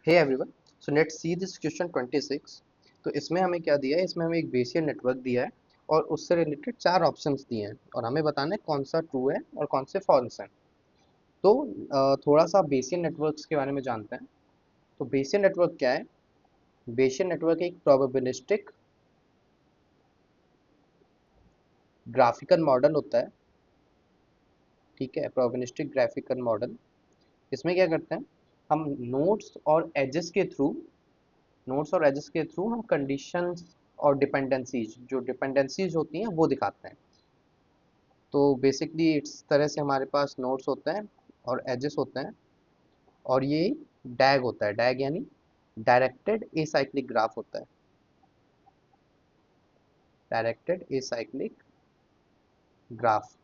Hey everyone, so let's see this question 26। तो इसमें हमें क्या दिया है, इसमें हमें एक बेसियर नेटवर्क दिया है और उससे रिलेटेड चार ऑप्शंस दिए हैं और हमें बताना है कौन सा ट्रू है और कौन से फॉल्स हैं। तो थोड़ा सा बेसियर नेटवर्क्स के बारे में जानते हैं। तो बेसियर नेटवर्क क्या है? बेसियर नेटवर्क एक प्रोबेबिलिस्टिक ग्राफिकल मॉडल होता है। ठीक है, प्रोबेबिलिस्टिक ग्राफिकल मॉडल। इसमें क्या करते हैं, हम नोड्स और एजेस के थ्रू हम कंडीशंस और डिपेंडेंसीज, जो डिपेंडेंसीज होती हैं वो दिखाते हैं। तो बेसिकली इस तरह से हमारे पास नोड्स होते हैं और एजेस होते हैं और ये डैग होता है। डैग यानी डायरेक्टेड एसाइक्लिक ग्राफ होता है। Directed acyclic graph.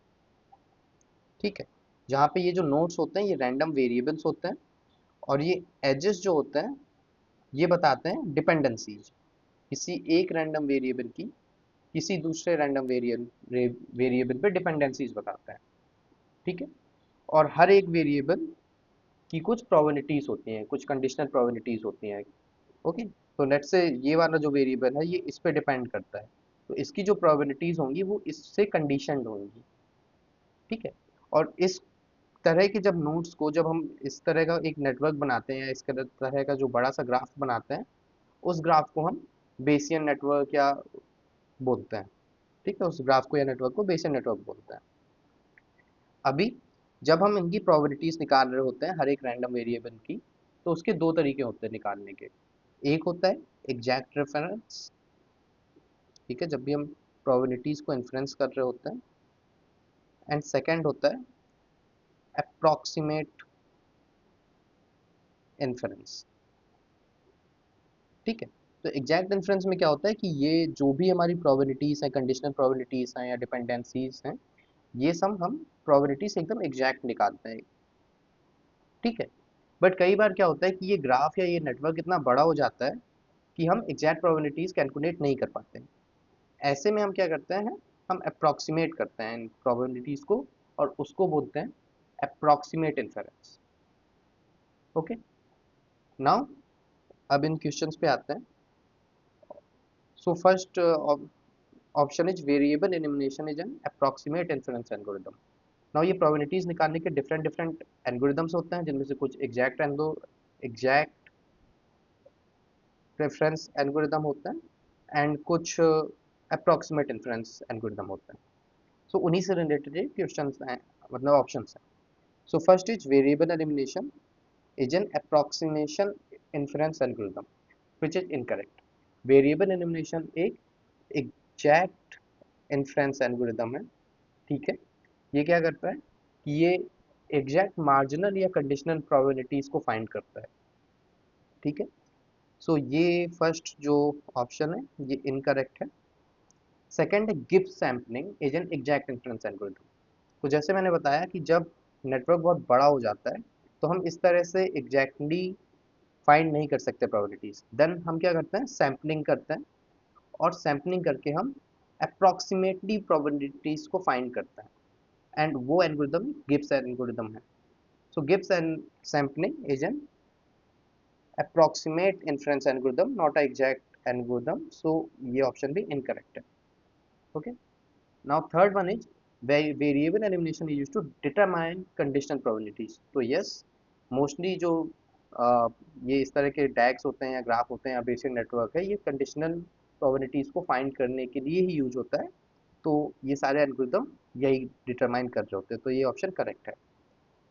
ठीक है, जहाँ पे ये जो नोड्स होते हैं ये रैंडम वेरिएबल्स होते हैं और ये एजेस जो होते हैं ये बताते हैं डिपेंडेंसीज, किसी एक रैंडम वेरिएबल की किसी दूसरे रैंडम वेरिएबल पे डिपेंडेंसीज बताता है। ठीक है, और हर एक वेरिएबल की कुछ प्रोबेबिलिटीज होती हैं, कुछ कंडीशनल प्रोबेबिलिटीज होती हैं। ओके, तो लेट्स से ये वाला जो वेरिएबल है ये इस पे डिपेंड करता है, तो इसकी जो प्रोबेबिलिटीज होंगी वो इससे कंडीशनड होंगी। ठीक है, और इस तरह के जब नोड्स को, जब हम इस तरह का एक नेटवर्क बनाते हैं या इस तरह का जो बड़ा सा ग्राफ बनाते हैं, उस ग्राफ को हम बेसियन नेटवर्क या बोलते हैं। ठीक है, उस ग्राफ को या नेटवर्क को बेसियन नेटवर्क बोलते हैं। अभी जब हम इनकी प्रोबेबिलिटीज निकाल रहे होते हैं हर एक रैंडम वेरिएबल की, तो उसके दो तरीके होते हैं निकालने के। एक होता है एग्जैक्ट रेफरेंस। ठीक है, जब भी हम प्रोबेबिलिटीज को इन्फ्रेंस कर रहे होते हैं। एंड सेकंड होता है अप्रॉक्सीमेट इन्फ्रेंस। ठीक है, तो एग्जैक्ट इन्फ्रेंस में क्या होता है कि ये जो भी हमारी प्रोबेबिलिटीज हैं, कंडीशनल प्रोबेबिलिटीज हैं या डिपेंडेंसीज हैं, ये सब हम प्रोबेबिलिटीज एकदम एग्जैक्ट निकालते हैं। ठीक है, बट कई बार क्या होता है कि ये ग्राफ या ये नेटवर्क इतना बड़ा हो जाता है कि हम एग्जैक्ट प्रोबेबिलिटीज कैलकुलेट नहीं कर पाते हैं। ऐसे में हम क्या करते हैं, हम अप्रॉक्सीमेट करते हैं इन प्रोबेबिलिटीज को और उसको बोलते हैं अप्रॉक्सीमेट इन्फेरेंस। ओके, नाउ अब इन क्वेश्चंस पे आते हैं। So first option is variable elimination is an approximate inference algorithm. Now ये प्रोबेबिलिटीज निकालने के डिफरेंट डिफरेंट एल्गोरिथम्स होते हैं, जिनमें से कुछ एग्जैक्ट रेफरेंस एल्गोरिदम होता है एंड कुछ अप्रॉक्सीमेट इन्फ्रेंस एल्गोरिदम होता है। सो उन्हीं से रिलेटेड क्वेश्चंस हैं, मतलब ऑप्शंस हैं। So first is variable elimination is an approximation inference algorithm which is incorrect. Variable elimination एक एग्जैक्ट इन्फ्रेंस एल्गोरिदम है। ठीक है, ये क्या करता है कि ये एग्जैक्ट मार्जिनल या कंडीशनल प्रोबेबिलिटीज को फाइंड करता है। ठीक है, सो ये फर्स्ट जो ऑप्शन है ये इनकरेक्ट है। सेकेंड है Gibbs sampling is an exact inference algorithm. तो जैसे मैंने बताया कि जब नेटवर्क बहुत बड़ा हो जाता है तो हम इस तरह से एग्जैक्टली फाइंड नहीं कर सकते प्रोबेबिलिटीज, देन हम क्या करते हैं, सैम्पलिंग करते हैं और सैम्पलिंग करके हम अप्रॉक्सीमेटली प्रोबेबिलिटीज को फाइंड करते हैं एंड वो एल्गोरिदम गिब्स एल्गोरिदम है। So Gibbs and sampling is an approximate inference algorithm not a exact algorithm, so ये ऑप्शन भी इनकरेक्ट है। Okay, now third one is variable elimination is used to determine conditional probabilities। तो yes, mostly जो ये इस तरह के डैग्स होते हैं या ग्राफ होते हैं या बेसिक नेटवर्क है, ये कंडीशनल प्रोबेबिलिटीज को फाइंड करने के लिए ही यूज होता है। तो ये सारे एल्गोरिदम यही डिटरमाइन कर रहे होते हैं, तो ये ऑप्शन करेक्ट है।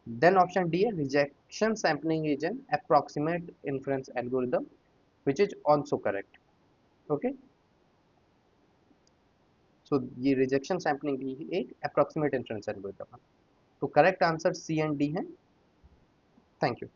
देन ऑप्शन डी है rejection sampling is an approximate inference algorithm which is also correct. Okay, so ये रिजेक्शन सैम्पलिंग भी एक अप्रॉक्सीमेट इन्फ्रेंस एल्गोरिदम है। तो correct answer C and D है। Thank you.